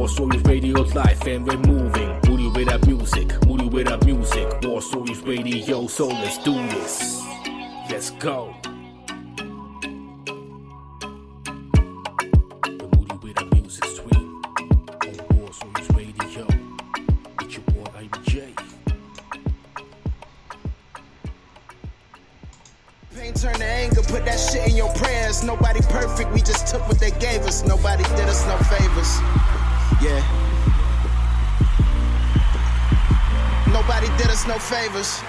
War Stories Radio's life and we're moving. Moody with our music, Moody with our music. War Stories Radio, so let's do this. Let's go. The Moody with our music stream on War Stories Radio. It's your boy IBJ. Pain turn to anger, put that shit in your prayers. Nobody perfect, we just took what they gave us. Nobody did us no favors. Yeah. Nobody did us no favors.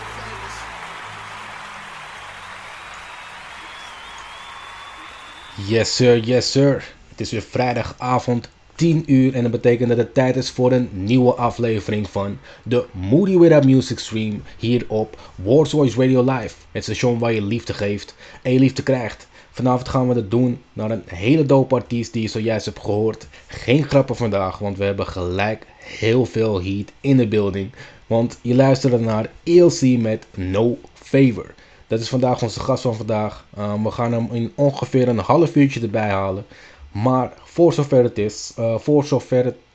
Yes sir, yes sir. Het is weer vrijdagavond 10 uur en dat betekent dat het tijd is voor een nieuwe aflevering van de Moody with Our Music Stream hier op War Stories Radio Live. Het station waar je liefde geeft en je liefde krijgt. Vanavond gaan we dat doen naar een hele dope artiest die je zojuist hebt gehoord. Geen grappen vandaag, want we hebben gelijk heel veel heat in de building. Want je luisterde naar ELZ met No Favor. Dat is vandaag onze gast van vandaag. We gaan hem in ongeveer een half uurtje erbij halen. Maar voor zover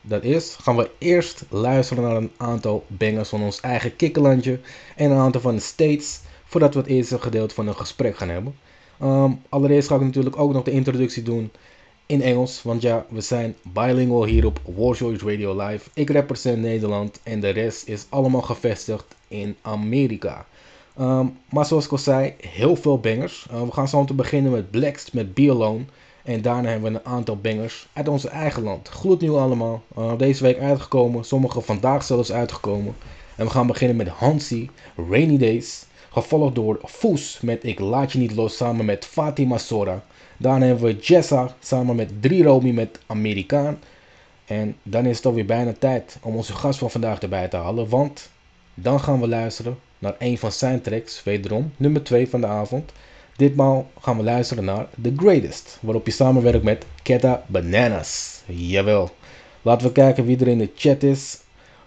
dat is, gaan we eerst luisteren naar een aantal bangers van ons eigen kikkerlandje. En een aantal van de States, voordat we het eerste gedeelte van een gesprek gaan hebben. Allereerst ga ik natuurlijk ook nog de introductie doen in Engels. Want ja, we zijn bilingual hier op War Stories Radio Live. Ik represent Nederland en de rest is allemaal gevestigd in Amerika. Maar zoals ik al zei, heel veel bangers. We gaan zo te beginnen met Blacks met Be Alone. En daarna hebben we een aantal bangers uit onze eigen land. Gloednieuw allemaal. Deze week uitgekomen. Sommige vandaag zelfs uitgekomen. En we gaan beginnen met Hansi, Rainy Days. Gevolgd door Foes met Ik Laat Je Niet Los samen met Fatima Sora. Daarna hebben we Jessa samen met 3 Romy met Amerikaan. En dan is het alweer bijna tijd om onze gast van vandaag erbij te halen. Want dan gaan we luisteren naar een van zijn tracks. Wederom nummer 2 van de avond. Ditmaal gaan we luisteren naar The Greatest. Waarop je samenwerkt met Ketta Bananas. Jawel. Laten we kijken wie er in de chat is.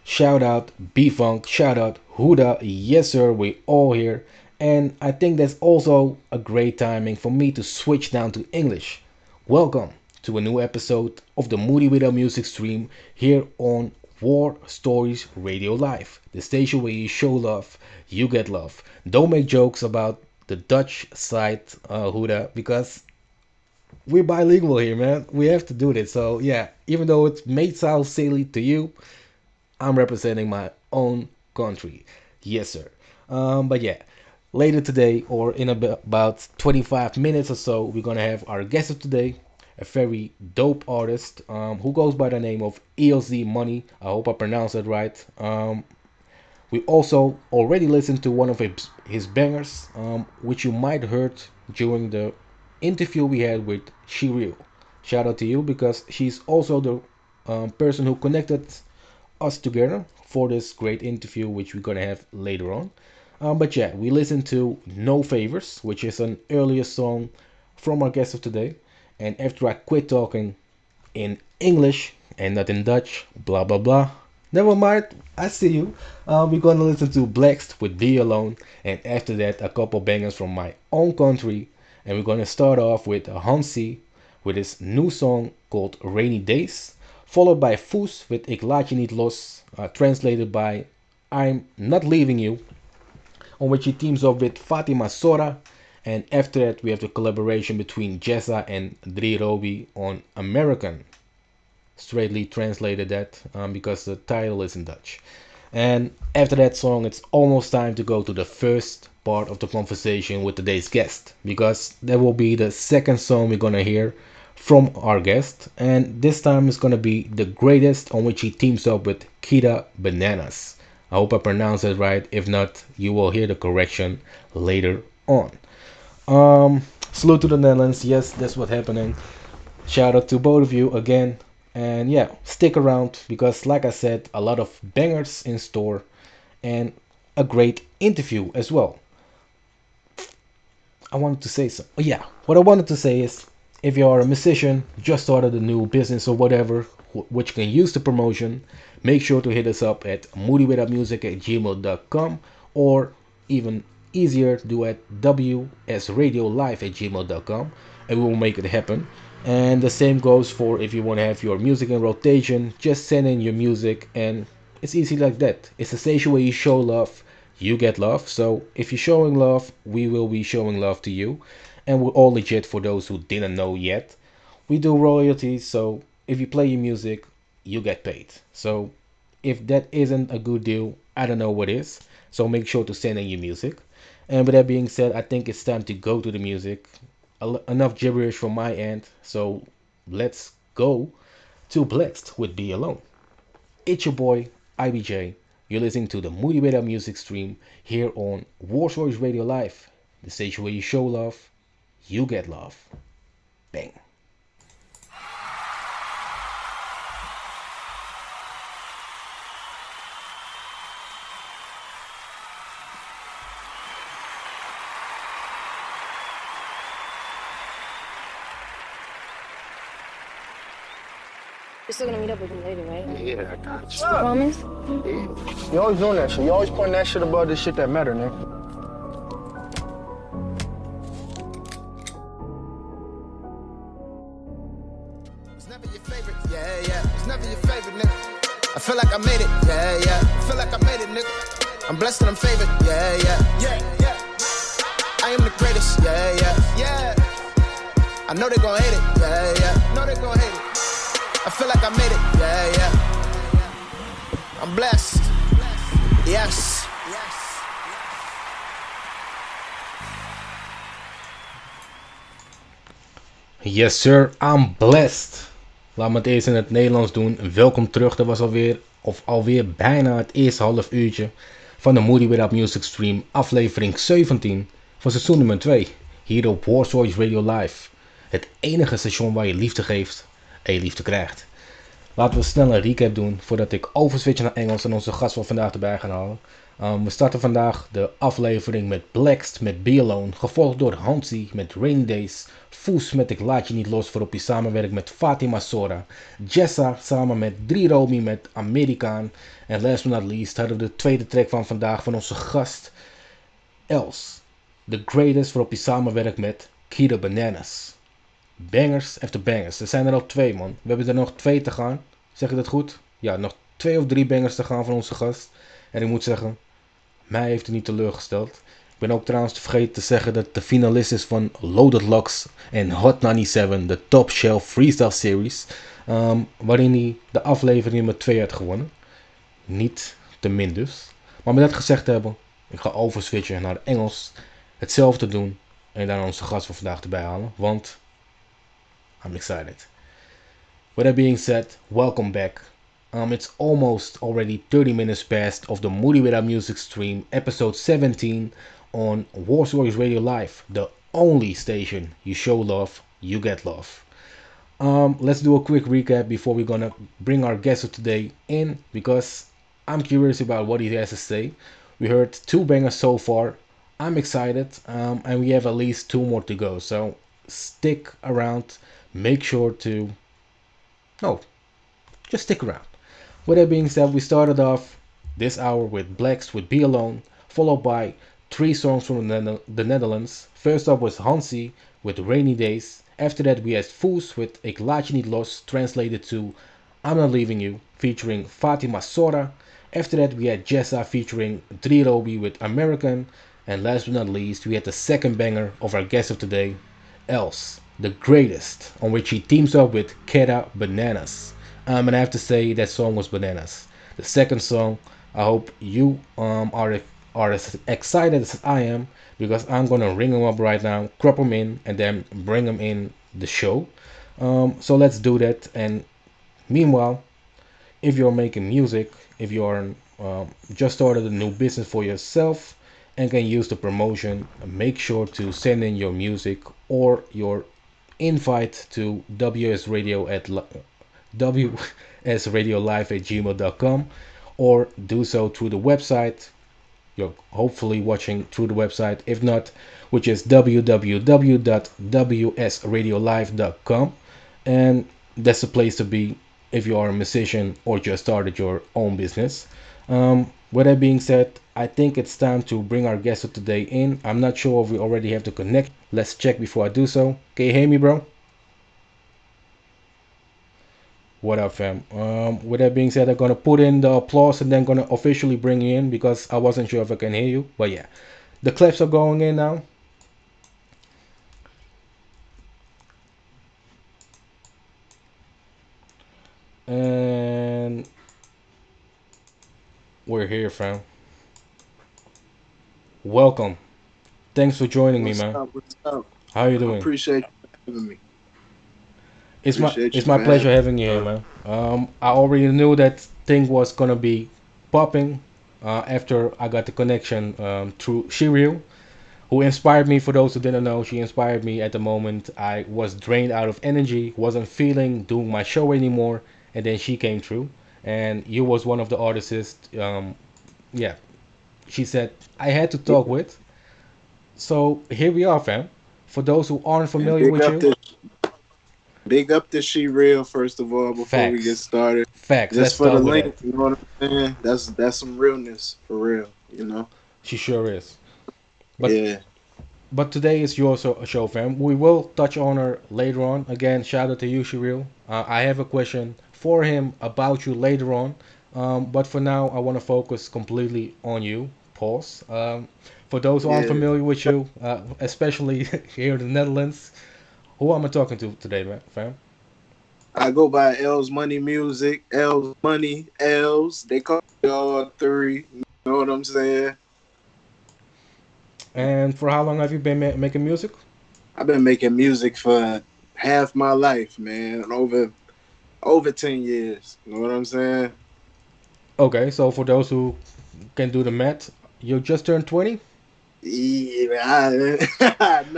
Shout out B-Funk. Shout out Huda. Yes sir, we all here. And I think that's also a great timing for me to switch down to English. Welcome to a new episode of the Moody with Our Music Stream here on War Stories Radio Live. The station where you show love, you get love. Don't make jokes about the Dutch side, Huda, because we're bilingual here, man. We have to do this. So yeah, even though it may sound silly to you, I'm representing my own country. Yes, sir. But yeah, later today, or in about 25 minutes or so, we're gonna have our guest of today, a very dope artist who goes by the name of ELZ Money. I hope I pronounced that right. We also already listened to one of his bangers, which you might heard during the interview we had with Shireel. Shout out to you, because she's also the person who connected us together for this great interview, which we're gonna have later on. But yeah, we listened to No Favors, which is an earlier song from our guest of today. And after I quit talking in English and not in Dutch, blah blah blah, never mind, I see you. We're gonna listen to Blacks with Be Alone, and after that a couple bangers from my own country. And we're gonna start off with Hansi with his new song called Rainy Days, followed by Foes with Ik Laat Je Niet Los, translated by I'm Not Leaving You, on which he teams up with Fatima Sora. And after that we have the collaboration between Jessa and 3 Roby on American. Straightly translated that because the title is in Dutch. And after that song, it's almost time to go to the first part of the conversation with today's guest, because that will be the second song we're gonna hear from our guest, and this time it's gonna be The Greatest, on which he teams up with Ketta Bananas. I hope I pronounced it right. If not, you will hear the correction later on. Salute to the Netherlands. Yes, that's what's happening. Shout out to both of you again. And yeah, stick around, because like I said, a lot of bangers in store and a great interview as well. I wanted to say something. Yeah, what I wanted to say is, if you are a musician, just started a new business or whatever, which can use the promotion, make sure to hit us up at moodywithoutmusic@gmail.com, or even easier, do at wsradiolive@gmail.com, and we will make it happen. And the same goes for if you want to have your music in rotation, just send in your music and it's easy like that. It's a station where you show love, you get love. So if you're showing love, we will be showing love to you. And we're all legit for those who didn't know yet. We do royalties, so if you play your music, you get paid. So if that isn't a good deal, I don't know what is. So make sure to send in your music. And with that being said, I think it's time to go to the music. Enough gibberish from my end, so let's go to Blessed with Be Alone. It's your boy, IBJ. You're listening to the Moody music stream here on Warsaw Radio Live, the station where you show love, you get love. Bang. You're still gonna meet up with him later, right? Yeah, I got you. Promise? You always doing that shit. You always putting that shit above the shit that matter, nigga. It's never your favorite, yeah. It's never your favorite, nigga. I feel like I made it, yeah. I feel like I made it, nigga. I'm blessed and I'm favored, yeah. I am the greatest, yeah. I know they gon' hate it, yeah. Know they gon' hate it. I feel like I made it, yeah. I'm blessed, yes. Yes sir, I'm blessed. Laat me het eerst in het Nederlands doen. Welkom terug, dat was alweer bijna het eerste half uurtje van de Moody Without Music Stream, aflevering 17 van seizoen nummer 2. Hier op Warsaw Radio Live. Het enige station waar je liefde geeft en je liefde krijgt. Laten we snel een recap doen voordat ik overswitch naar Engels en onze gast van vandaag erbij gaan halen. We starten vandaag de aflevering met Blessed met Be Alone, gevolgd door Hansi met Rainy Days, Foes met Ik Laat Je Niet Los waarop hij samenwerkt met Fatima Sora, Jessa samen met 3 Romy met Amerikaan en last but not least hadden we de tweede track van vandaag van onze gast ELZ, The Greatest waarop hij samenwerkt met Keto Bananas. Bangers after bangers. Er zijn er al 2 man. We hebben er nog 2 te gaan. Zeg ik dat goed? Ja, nog 2 of 3 bangers te gaan van onze gast. En ik moet zeggen, mij heeft het niet teleurgesteld. Ik ben ook trouwens vergeten te zeggen dat de finalist is van Loaded Locks en Hot 97, de Top Shelf Freestyle Series. Waarin hij de aflevering nummer 2 had gewonnen. Niet te min dus. Maar met dat gezegd te hebben, ik ga overswitchen naar Engels. Hetzelfde doen en daar onze gast van vandaag erbij halen. Want I'm excited. With that being said, welcome back. It's almost already 30 minutes past of the Moody Without Music stream, episode 17 on Warsaw Radio Live, the only station you show love, you get love. Let's do a quick recap before we're gonna bring our guest of today in, because I'm curious about what he has to say. We heard 2 bangers so far. I'm excited, and we have at least 2 more to go. So stick around. Make sure to... No, just stick around. With that being said, we started off this hour with Blessed with Be Alone, followed by 3 songs from the Netherlands. First up was Hansi with Rainy Days. After that we had Foes with Ik Laat Je Niet Los, translated to I'm Not Leaving You, featuring Fatima Sora. After that we had Jessa featuring 3 Roby with American. And last but not least, we had the second banger of our guest of today, ELZ, The Greatest, on which he teams up with Keto Bananas. And I have to say that song was bananas. The second song, I hope you are as excited as I am, because I'm gonna ring him up right now, crop him in, and then bring him in the show. So let's do that. And meanwhile, if you're making music, if you're just started a new business for yourself and can use the promotion, make sure to send in your music or your invite to wsradiolive@gmail.com, or do so through the website. You're hopefully watching through the website. If not, which is www.wsradiolive.com, and that's the place to be if you are a musician or just started your own business. With that being said, I think it's time to bring our guest of today in. I'm not sure if we already have to connect. Let's check before I do so. Can you hear me, bro? What up, fam? With that being said, I'm gonna put in the applause and then gonna officially bring you in because I wasn't sure if I can hear you. But yeah, the clips are going in now. And we're here, fam. Welcome. Thanks for joining me, What's man. up? What's up? How you I doing? appreciate you for having me. It's my Appreciate it's you my for having pleasure me. having you here, man. I already knew that thing was gonna be popping after I got the connection through Shiryu, who inspired me. For those who didn't know, she inspired me at the moment I was drained out of energy, wasn't feeling doing my show anymore, and then she came through. And you was one of the artists. Yeah, she said I had to talk Yeah, with. So here we are, fam. For those who aren't man. familiar with you, Big up to She Real, first of all, before we get facts, started. facts. Let's Just for the start with link, that. you know what I'm saying? That's some realness for real, you know? She sure is. But Yeah. today is your show, fam. We will touch on her later on. Again, shout out to you, Shiril. I have a question for him about you later on. But for now, I want to focus completely on you. Pause. For those who aren't Yeah. familiar with you, especially here in the Netherlands, who am I talking to today, man, fam? I go by L's Money Music, L's Money, L's. They call me all three. You know what I'm saying? And for how long have you been making music? I've been making music for half my life, man. Over 10 years. You know what I'm saying? Okay, so for those who can do the math, you just turned 20? Yeah,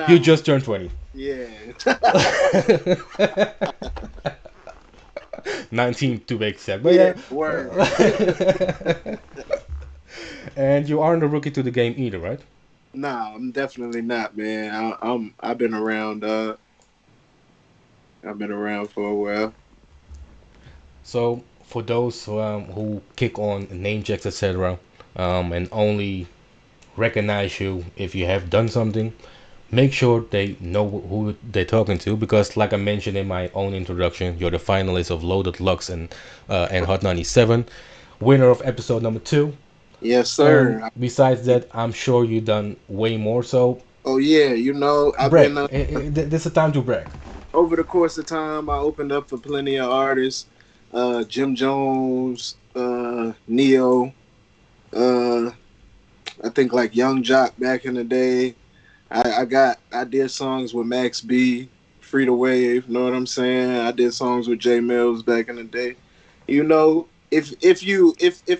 You nah, just turned 20. yeah, 19 to be exact. But yeah. yeah. Word. And you aren't a rookie to the game either, right? Nah, I'm definitely not, man. I've been around. I've been around for a while. So for those who kick on name checks, etc., and only recognize you if you have done something, make sure they know who they're talking to because, like I mentioned in my own introduction, you're the finalist of Loaded Lux and Hot 97, winner of episode number 2. Yes, And sir. besides that, I'm sure you've done way more. So Oh yeah, I've brag. been This is a time to brag. over the course of time. I opened up for plenty of artists. Jim Jones, Neo. Uh, I think like Young Jock back in the day. I did songs with Max B, Free to Wave, know what I'm saying? I did songs with Jay Mills back in the day. You know, if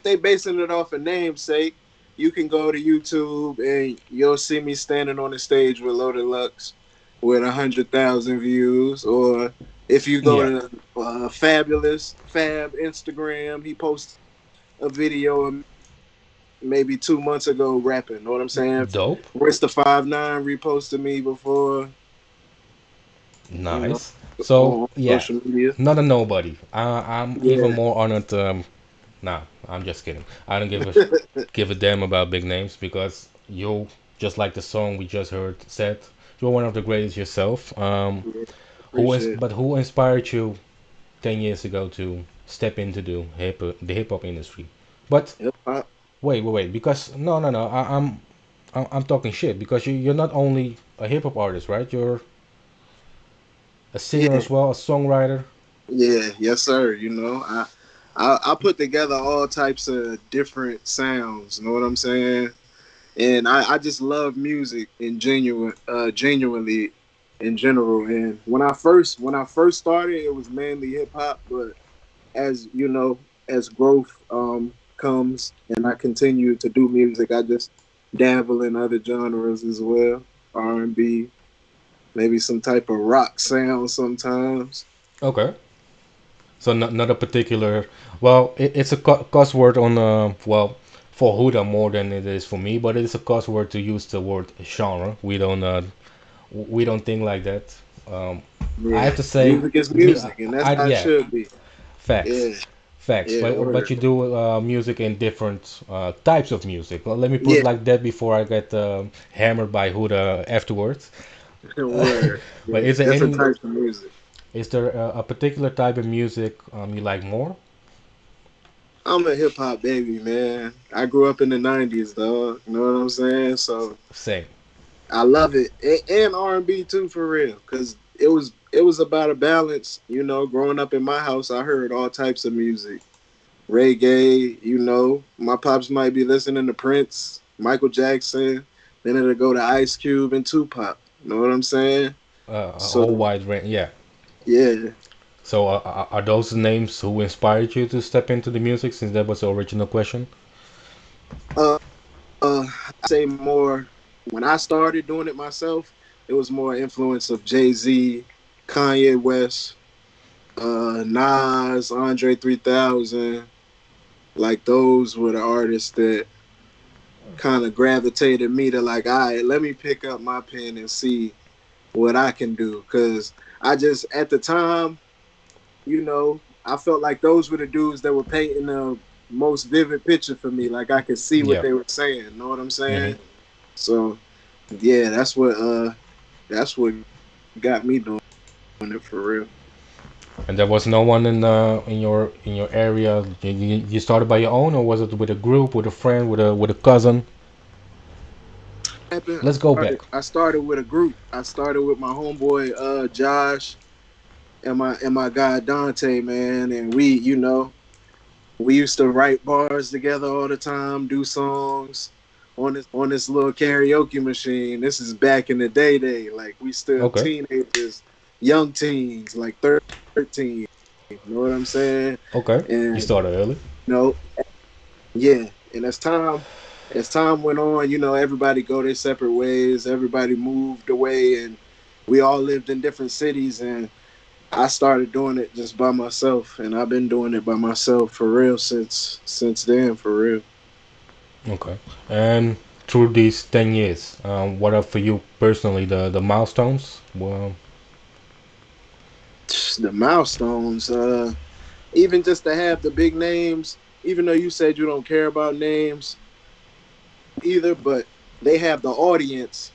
they basing it off a namesake, you can go to YouTube and you'll see me standing on the stage with Loaded Lux with 100,000 views. Or if you go Yeah, to Fabulous Fab Instagram, he posts a video maybe 2 months ago rapping. Know what I'm saying? dope, Royce the 5'9" reposted me before, you know, nice. So on yeah, social media. not a nobody. I'm even Yeah. more honored. Nah, I'm just kidding. I don't give a damn about big names because you, just like the song we just heard said, you're one of the greatest yourself. Yeah, appreciate it. Who inspired you 10 years ago to step into the hip hop industry? But Hip hop. wait, because no, I'm talking shit because you're not only a hip hop artist, right? You're a singer Yeah, as well, a songwriter. yeah, yes, sir. I put together all types of different sounds. You know what I'm saying? And I just love music genuinely in general. And when I first started, it was mainly hip hop, but as you know, as growth comes and I continue to do music, I just dabble in other genres as well. R&B, maybe some type of rock sound sometimes. Okay. So not a particular. Well, it's a cuss word on well for Huda more than it is for me, but it is a cuss word to use the word genre. We don't think like that. Um, I Yeah, have to say, music is me, music, and that's how it yeah, should be. facts, Yeah, facts. yeah, But word. you do music in different types of music. Well, let me put it Yeah, like that before I get hammered by Huda afterwards. word. But Yeah, is there different any types of music. Is there a particular type of music you like more? I'm a hip hop baby, man. I grew up in the '90s, dog. You know what I'm saying? So Same. I love it, and R&B too, for real. Cause it was about a balance. You know, growing up in my house, I heard all types of music, reggae. You know, my pops might be listening to Prince, Michael Jackson. Then it'll go to Ice Cube and Tupac. You know what I'm saying? A whole So wide range. Yeah. yeah, So are those the names who inspired you to step into the music? Since that was the original question. uh, I say more when I started doing it myself. It was more influence of Jay-Z, Kanye West, Nas, Andre 3000. Like those were the artists that kind of gravitated me to like, all right, let me pick up my pen and see what I can do. Cause I just at the time, you know, I felt like those were the dudes that were painting the most vivid picture for me. Like I could see what Yeah. they were saying. Know what I'm Hmm. saying? So yeah, that's what got me doing it for real. And there was no one in your area. You started by your own, or was it with a group, with a friend, with a cousin? Happened. Let's go back. I started with a group. I started with my homeboy Josh and my guy Dante, man, and we used to write bars together all the time, do songs on this little karaoke machine. This is back in the day, like we still Okay. teenagers, young teens, like 13. You know what I'm saying? Okay. You And started early. you know, yeah. And as time went on, everybody go their separate ways. Everybody moved away, and we all lived in different cities. And I started doing it just by myself, and I've been doing it by myself for real since then, for real. Okay. And through these 10 years, what are for you personally the milestones? Well, The milestones, even just to have the big names, even though you said you don't care about names either, but they have the audience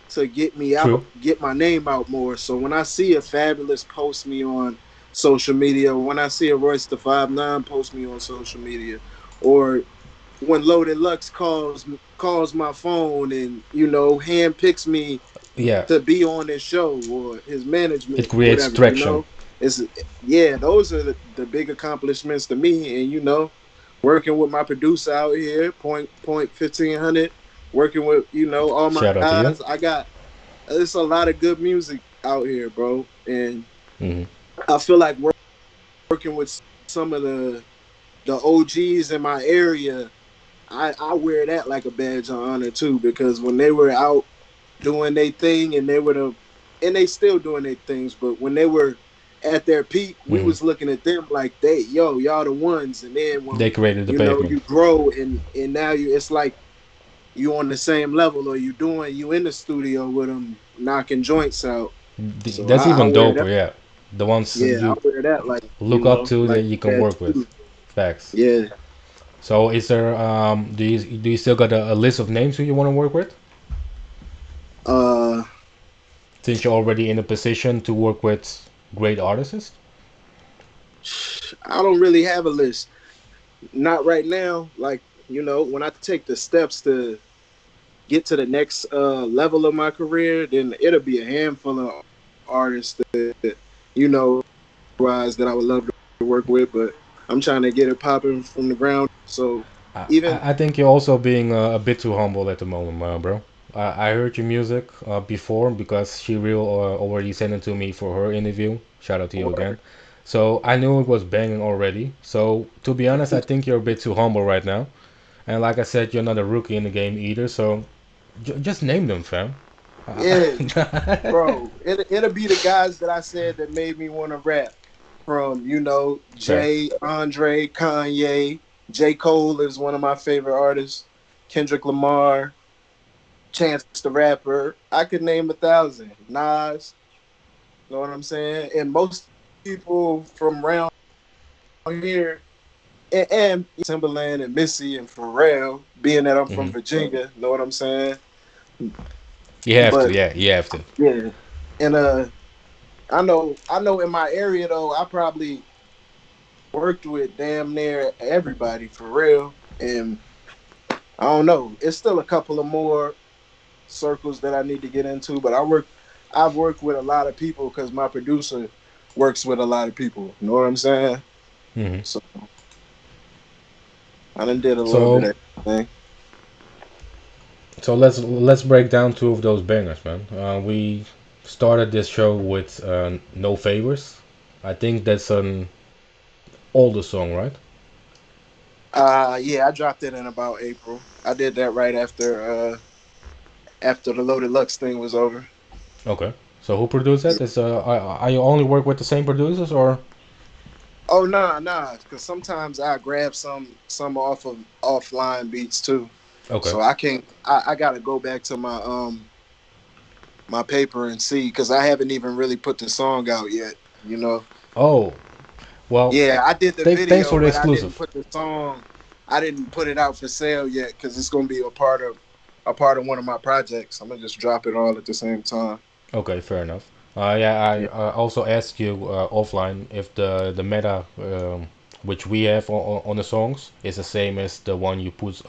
to get me true. out, get my name out more. So when I see a Fabulous post me on social media, when I see a Royce the 5'9" post me on social media, or when Loaded Lux calls my phone and hand picks me Yeah. to be on his show or his It management, creates whatever, traction. it's yeah, those are the big accomplishments to me. And working with my producer out here, point 1500, working with all my Shout out to you. guys. I got It's a lot of good music out here, bro, and Hmm. I feel like working with some of the OGs in my area. I wear that like a badge of honor too, because when they were out doing their thing, and they still doing their things, but when they were at their peak, we Hmm. was looking at them like y'all the ones. And then They when created the pavement. you grow, and now it's like you on the same level, or you in the studio with them knocking joints out. So That's I even wear doper, that. yeah. The ones Yeah, I you wear that like look up to that like you can that work with. too. Facts. Yeah. So is there do you still got a list of names who you want to work with? Uh, Since you're already in a position to work with great artists? I don't really have a list. Not right now. Like, when I take the steps to get to the next level of my career, then it'll be a handful of artists that, rise that I would love to work with. But I'm trying to get it popping from the ground. So I, even I think you're also being a bit too humble at the moment, bro. I heard your music before because she real already sent it to me for her interview. Shout out to you again. So I knew it was banging already. So to be honest, I think you're a bit too humble right now. And like I said, you're not a rookie in the game either. So just name them, fam. yeah, bro, it'll be the guys that I said that made me want to rap. From Fair. Jay, Andre, Kanye, J. Cole is one of my favorite artists. Kendrick Lamar, Chance the Rapper. I could name 1,000. Nas, you know what I'm saying? And most people from around here, and Timberland and Missy and Pharrell, being that I'm from Hmm. Virginia, know what I'm saying? You have to, But yeah, you have to. yeah, and I know in my area though, I probably worked with damn near everybody for real. And I don't know. It's still a couple of more circles that I need to get into, but I've worked with a lot of people because my producer works with a lot of people. You know what I'm saying? Hmm. So I done did a little bit So of everything. so let's break down two of those bangers, man. We started this show with No Favors. I think that's an older song, right? Yeah, I dropped it in about April. I did that right after the Loaded Lux thing was over. Okay. So who produced that? Is are you only work with the same producers or? Oh nah, because sometimes I grab some off of offline beats too. Okay. So I can't. I gotta go back to my paper and see because I haven't even really put the song out yet. You know. Oh, well, Yeah, I did the thanks video, for the but I didn't exclusive. put the song. I didn't put it out for sale yet because it's gonna be a part of one of my projects. I'm gonna just drop it all at the same time. Okay, fair enough. Yeah, I Yeah. also asked you offline if the meta which we have on the songs is the same as the one you put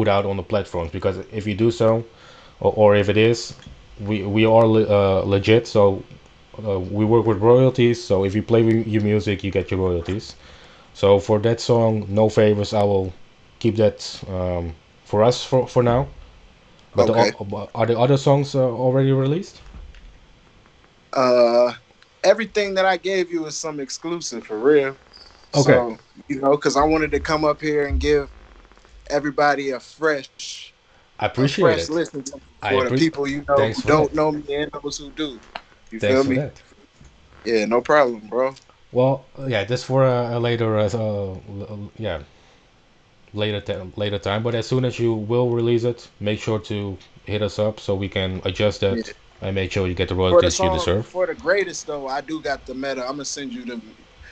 out on the platforms. Because if you do so, or if it is, we are legit. So we work with royalties. So if you play your music, you get your royalties. So for that song, No Favors, I will keep that for us for now. But Okay. are the other songs already released? Uh, Everything that I gave you is some exclusive for real. Okay, So because I wanted to come up here and give everybody I a appreciate fresh it. listen I for the appreciate. people Thanks who for that. don't know me and those who do. You Thanks feel for me? that. Yeah, no problem, bro. Well, yeah, that's for a later, yeah, later time. But as soon as you will release it, make sure to hit us up so we can adjust Yeah. that and make sure you get the For the royalties you song, deserve. for the greatest though, I do got the meta. I'm gonna send you the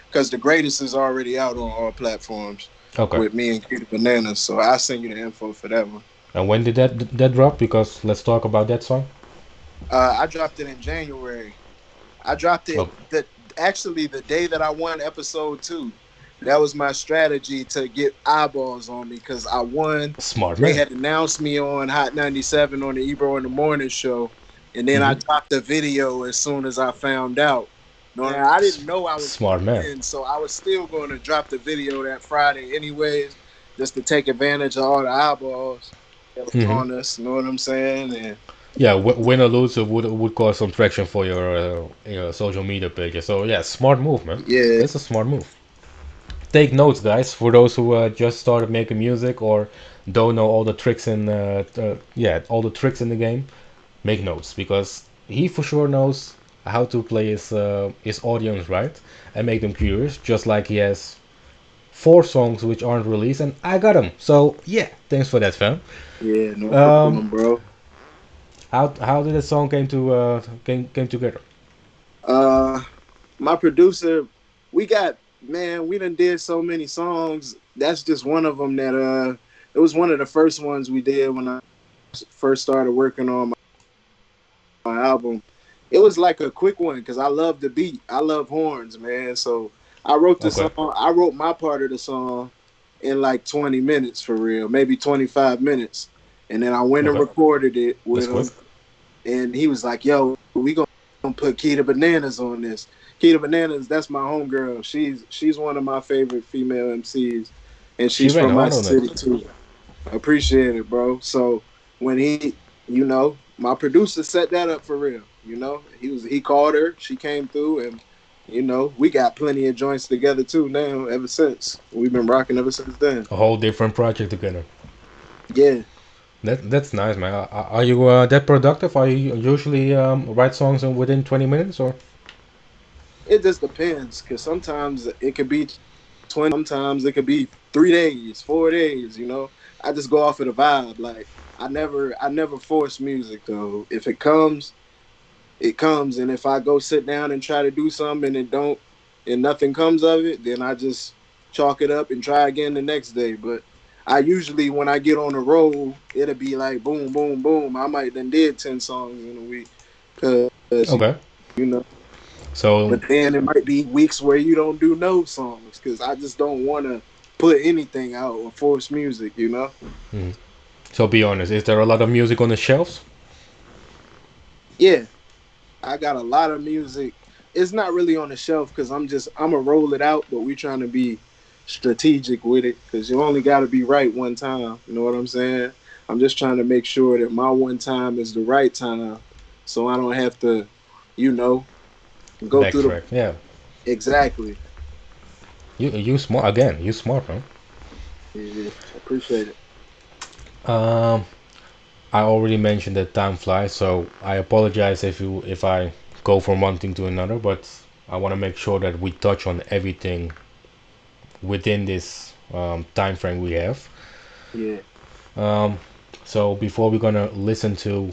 because the greatest is already out on all platforms Okay. with me and Cutie Bananas. So I'll send you the info for that one. And when did that drop? Because let's talk about that song. I dropped it in January. I dropped it Oh, actually the day that I won episode 2. That was my strategy to get eyeballs on me because I won. smart They man. had announced me on Hot 97 on the Ebro in the Morning show, and then I Hmm. dropped the video as soon as I found out. No, I didn't know I was Smart going to man. win, so I was still going to drop the video that Friday anyways, just to take advantage of all the eyeballs that was Hmm. on us. You know what I'm saying? And Yeah, win or lose, it would cause some traction for your social media pages. So yeah, smart move, man. yeah, That's a smart move. Take notes, guys, for those who just started making music or don't know all the tricks in yeah, all the tricks in the game. Make notes because he for sure knows how to play his audience right and make them curious. Just like he has 4 songs which aren't released, and I got them. So yeah, thanks for that, fam. yeah, no Um, problem, bro. how did the song came together? Uh, my producer, we done did so many songs. That's just one of them it was one of the first ones we did when I first started working on my album. It was like a quick one because I love the beat. I love horns, man. So I wrote the Okay, song. I wrote my part of the song in like 20 minutes for real, maybe 25 minutes. And then I went and okay, recorded it that's with quick. him. And he was like, yo, we gonna put Keita Bananas on this. Keita Bananas, that's my homegirl. She's one of my favorite female MCs. And She she's went from my hard on it. city too. Appreciate it, bro. So when my producer set that up for real. He called her, she came through, and we got plenty of joints together too now. Ever since we've been rocking ever since then. A whole different project together. Yeah, That's nice, man. Are you that productive? Are you usually write songs in within 20 minutes or? it just depends because sometimes it could be 20, sometimes it could be 3 days, 4 days. I just go off of the vibe. Like I never force music though. If it comes, it comes, and if I go sit down and try to do something and nothing comes of it, then I just chalk it up and try again the next day. But I usually, when I get on the roll, it'll be like boom, boom, boom. I might then did 10 songs in a week, cause Okay. you know. So But then it might be weeks where you don't do no songs because I just don't want to put anything out or force music, you know? so be honest, is there a lot of music on the shelves? Yeah, I got a lot of music. It's not really on the shelf because I'm gonna roll it out, but we trying to be strategic with it because you only got to be right one time. You know what I'm saying? I'm just trying to make sure that my one time is the right time, so I don't have to, you know, go through the Backtrack. Yeah. exactly. You smart again. You smart, man. Yeah, appreciate it. Um, I already mentioned that time flies, so I apologize if I go from one thing to another, but I want to make sure that we touch on everything within this time frame we have. Yeah. Um, so before we're gonna listen to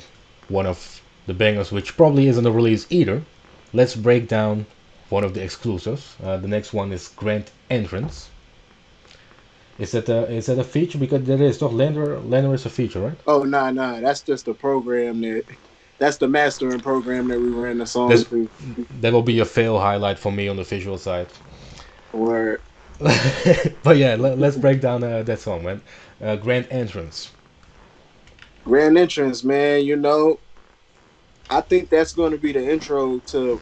one of the bangers, which probably isn't a release either, let's break down one of the exclusives. The next one is Grand Entrance. Is that a feature? Because there is, toch? Lander is a feature, right? Oh nah. That's just a program that's the mastering program that we ran the song This through. that will be a fail highlight for me on the visual side. Where But yeah, let's break down that song, man. Grand Entrance. Grand Entrance, man, you know, I think that's going to be the intro to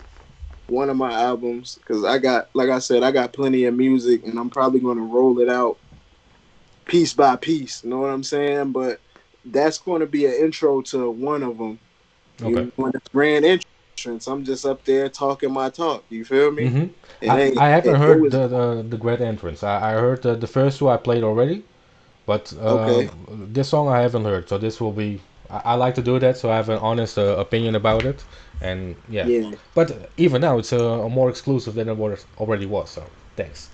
one of my albums because I got, like I said, I got plenty of music and I'm probably going to roll it out piece by piece. You know what I'm saying? But that's going to be an intro to one of them. Okay. You know, when it's Grand Entrance, I'm just up there talking my talk. You feel me? Mm-hmm. It ain't. I haven't It heard was the Grand Entrance. I heard the first two I played already, but okay. this song I haven't heard. So this will be. I like to do that, so I have an honest opinion about it, and yeah. Yeah. But even now, it's a more exclusive than it already was. So thanks.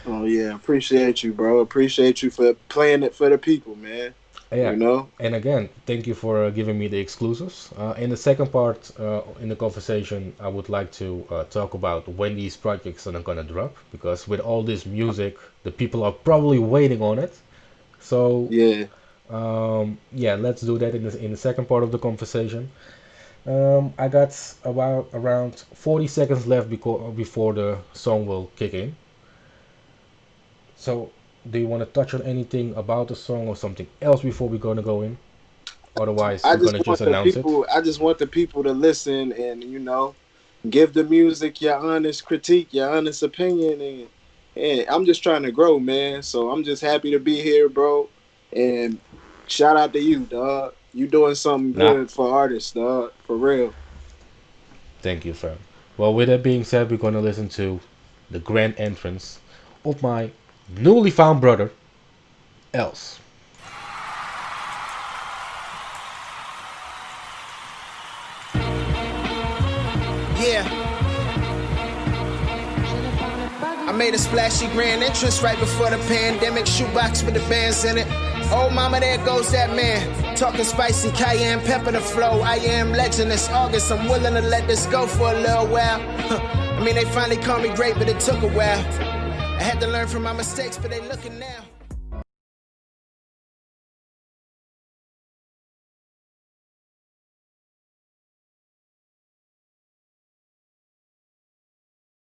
Oh yeah. Appreciate you, bro. Appreciate you for playing it for the people, man. Yeah, You know. and again, thank you for giving me the exclusives. In the second part, in the conversation, I would like to talk about when these projects are gonna drop, because with all this music, the people are probably waiting on it. So, Yeah. yeah, let's do that in the second part of the conversation. I got about around 40 seconds left before the song will kick in. So, do you want to touch on anything about the song or something else before we're gonna go in? Otherwise, I we're just gonna just want the announce it. people. I just want the people to listen and give the music your honest critique, your honest opinion, and I'm just trying to grow, man. So I'm just happy to be here, bro. And shout out to you, dog. You doing something Nah, good for artists, dog. For real. thank you, fam. Well, with that being said, we're gonna listen to the grand entrance of my newly found brother, ELZ. Yeah. I made a splashy grand entrance right before the pandemic. Shoebox with the bands in it. Oh mama, there goes that man. Talking spicy, cayenne pepper the flow. I am legend, it's August. I'm willing to let this go for a little while. I mean, they finally called me great, but it took a while. I had to learn from my mistakes, but they looking now.